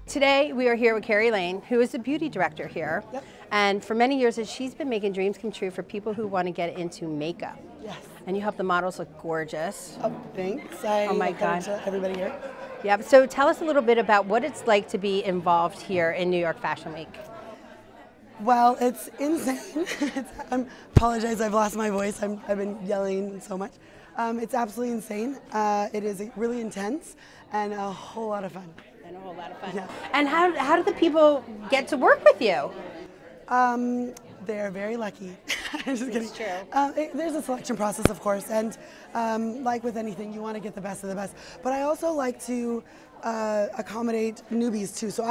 Today we are here with Cary Lane, who is the beauty director here. Yep. And for many years she's been making dreams come true for people who want to get into makeup. Yes. And you help the models look gorgeous. Oh, thanks. Oh my God. To everybody here. Yep. So tell us a little bit about what it's like to be involved here in New York Fashion Week. Well, it's insane. I apologize, I've lost my voice. I've been yelling so much. It's absolutely insane. It is really intense and a whole lot of fun. And a whole lot of fun. Yeah. And how do the people get to work with you? They're very lucky. I'm just kidding. It's true. There's a selection process, of course, and like with anything, you want to get the best of the best. But I also like to accommodate newbies too. So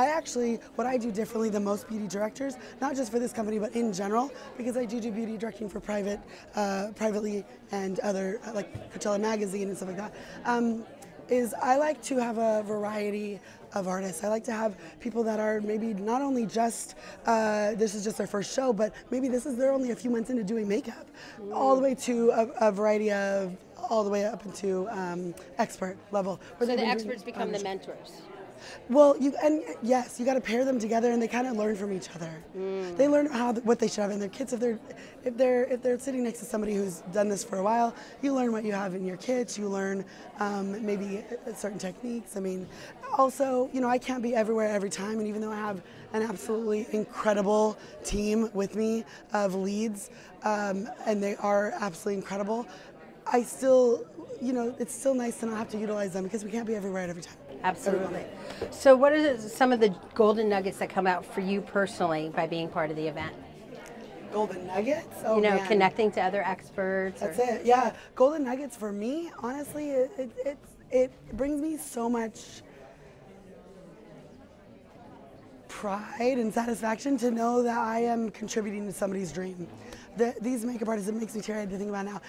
what I do differently than most beauty directors, not just for this company, but in general, because I do beauty directing for privately and other, like Coachella Magazine and stuff like that. Is I like to have a variety of artists. I like to have people that are maybe not only just, this is just their first show, but maybe they're only a few months into doing makeup, all the way to a variety of, all the way up into expert level. So the experts become the mentors. Well, yes, you got to pair them together, and they kind of learn from each other. They learn what they should have in their kits. If they're sitting next to somebody who's done this for a while, you learn what you have in your kits. You learn maybe certain techniques. I mean, also, I can't be everywhere every time, and even though I have an absolutely incredible team with me of leads, and they are absolutely incredible, I still, it's still nice to not have to utilize them because we can't be everywhere at every time. Absolutely. So what are some of the golden nuggets that come out for you personally by being part of the event? Golden nuggets? Oh, man. Connecting to other experts. That's it, yeah. Golden nuggets for me, honestly, it brings me so much pride and satisfaction to know that I am contributing to somebody's dream. These makeup artists, it makes me teary-eyed to think about now.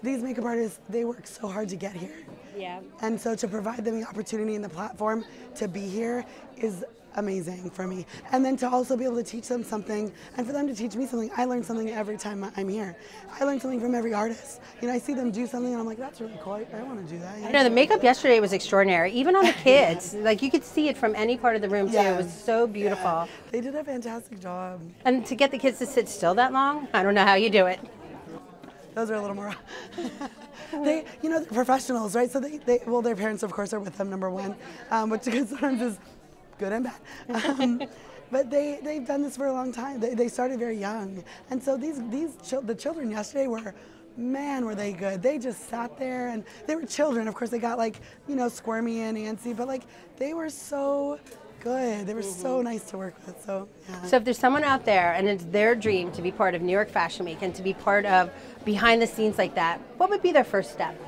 These makeup artists, they work so hard to get here. Yeah. And so to provide them the opportunity and the platform to be here is amazing for me. And then to also be able to teach them something, and for them to teach me something. I learn something every time I'm here. I learn something from every artist. I see them do something and I'm like, that's really cool. I want to do that. I know the makeup yesterday was extraordinary, even on the kids. Like you could see it from any part of the room too. It was so beautiful. Yeah. They did a fantastic job. And to get the kids to sit still that long, I don't know how you do it. Those are a little more, they're professionals, right? So their parents, of course, are with them, number one, which sometimes is good and bad. But they've done this for a long time. They started very young. And so the children yesterday were, man, were they good. They just sat there, and they were children. Of course, they got squirmy and antsy, but they were so good. They were so nice to work with. So, yeah. So if there's someone out there and it's their dream to be part of New York Fashion Week and to be part of behind the scenes like that, what would be their first step?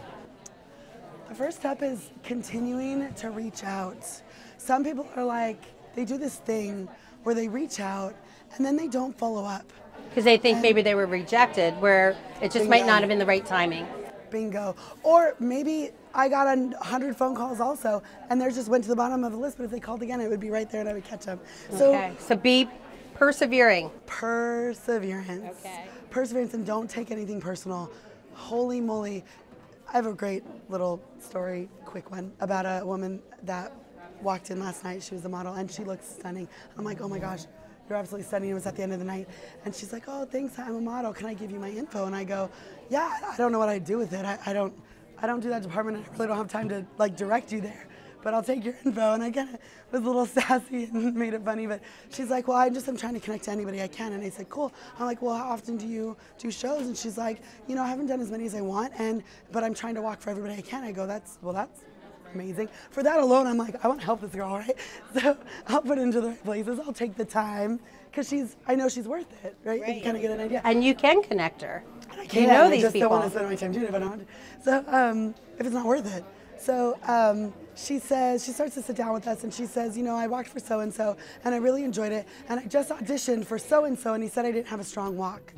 The first step is continuing to reach out. Some people are they do this thing where they reach out and then they don't follow up. Because they think maybe they were rejected, where it just might not have been the right timing. Bingo. Or maybe I got 100 phone calls also, and theirs just went to the bottom of the list, but if they called again, it would be right there and I would catch them. So be persevering. Perseverance. Okay. Perseverance, and don't take anything personal. Holy moly. I have a great little story, quick one, about a woman that walked in last night. She was a model, and she looked stunning. I'm like, oh my gosh, you're absolutely stunning. It was at the end of the night. And she's like, oh, thanks, I'm a model. Can I give you my info? And I go, yeah, I don't know what I'd do with it. I don't do that department. I really don't have time to direct you there. But I'll take your info. And I kind of was a little sassy and made it funny. But she's like, well, I'm trying to connect to anybody I can. And I said, cool. I'm like, well, how often do you do shows? And she's like, I haven't done as many as I want, but I'm trying to walk for everybody I can. I go, that's amazing. For that alone, I'm like, I want to help this girl, right? So I'll put it into the right places. I'll take the time because I know she's worth it, right? You kind of get an idea. And you can connect her. I can. You know these I just people. don't want to spend my time doing it if I don't want to. So if it's not worth it. So she says, she starts to sit down with us and she says, you know, I walked for so-and-so and I really enjoyed it. And I just auditioned for so-and-so and he said I didn't have a strong walk.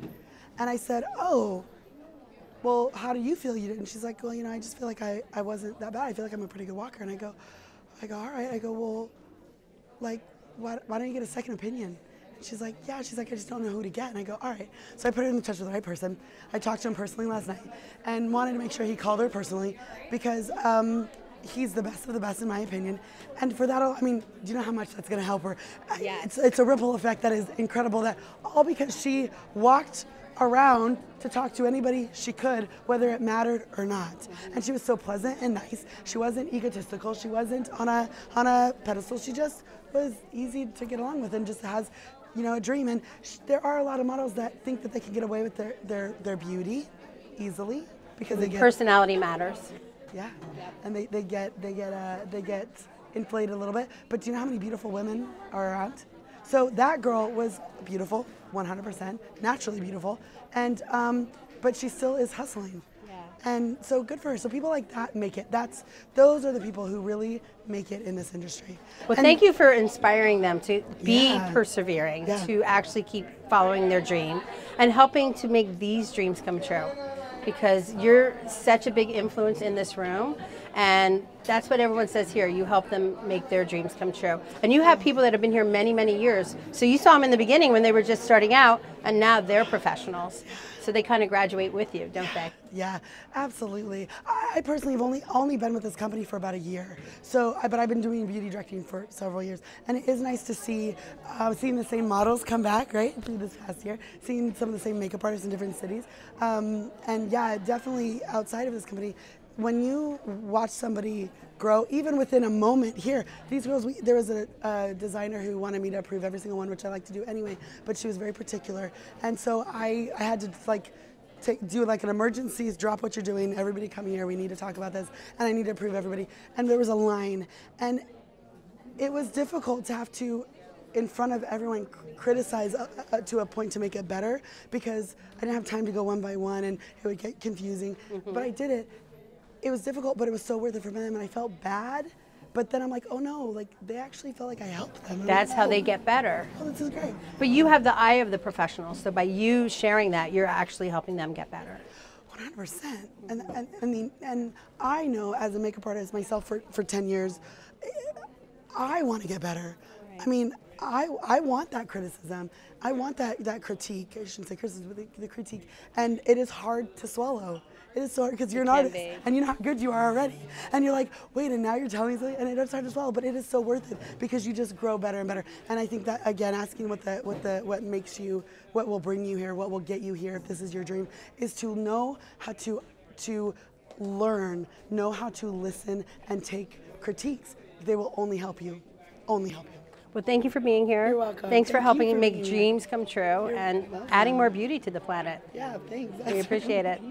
And I said, oh, well, how do you feel you did? And she's like, well, you know, I just feel like I wasn't that bad. I feel like I'm a pretty good walker. And I go, all right. I go, well, like, why don't you get a second opinion? And she's like, yeah. She's like, I just don't know who to get. And I go, all right. So I put her in touch with the right person. I talked to him personally last night and wanted to make sure he called her personally because he's the best of the best in my opinion. And for that, I mean, do you know how much that's going to help her? Yeah. It's a ripple effect that is incredible, that all because she walked around to talk to anybody she could, whether it mattered or not. And she was so pleasant and nice. She wasn't egotistical. She wasn't on a pedestal. She just was easy to get along with and just has, you know, a dream. And there are a lot of models that think that they can get away with their beauty easily because they get personality matters. Yeah, and they get inflated a little bit. But do you know how many beautiful women are around? So that girl was beautiful, 100%, naturally beautiful, and but she still is hustling. Yeah. And so good for her. So people like that make it. Those are the people who really make it in this industry. Well, and thank you for inspiring them to be Yeah. persevering, Yeah. to actually keep following their dream and helping to make these dreams come true. Because you're such a big influence in this room, and that's what everyone says here. You help them make their dreams come true. And you have people that have been here many, many years. So you saw them in the beginning when they were just starting out, and now they're professionals. So they kind of graduate with you, don't they? Yeah, absolutely. I personally have only been with this company for about a year. So, but I've been doing beauty directing for several years, and it is nice to see seeing the same models come back, right, through this past year, seeing some of the same makeup artists in different cities, and yeah, definitely outside of this company. When you watch somebody grow, even within a moment here, these girls, there was a designer who wanted me to approve every single one, which I like to do anyway, but she was very particular. And so I had to like do like an emergencies, drop what you're doing, everybody come here, we need to talk about this, and I need to approve everybody. And there was a line, and it was difficult to have to, in front of everyone, criticize to a point to make it better, because I didn't have time to go one by one and it would get confusing, but I did it. It was difficult, but it was so worth it for them, and I felt bad. But then I'm like, oh no, like they actually felt like I helped them. That's how they get better. Oh, this is great. But you have the eye of the professional, so by you sharing that, you're actually helping them get better. 100%. And I know as a makeup artist myself for 10 years, I want to get better. Right. I mean, I want that criticism. I want that critique. I shouldn't say criticism, but the critique. And it is hard to swallow. It is so hard because you're an artist and you know how good you are already. And you're like, wait, and now you're telling me something, and it's hard to swallow, but it is so worth it because you just grow better and better. And I think that, again, asking what makes you, what will bring you here, what will get you here if this is your dream, is to know how to learn, know how to listen and take critiques. They will only help you, only help you. Well, thank you for being here. You're welcome. Thanks for helping for make dreams come true and adding more beauty to the planet. Yeah, thanks. We appreciate it.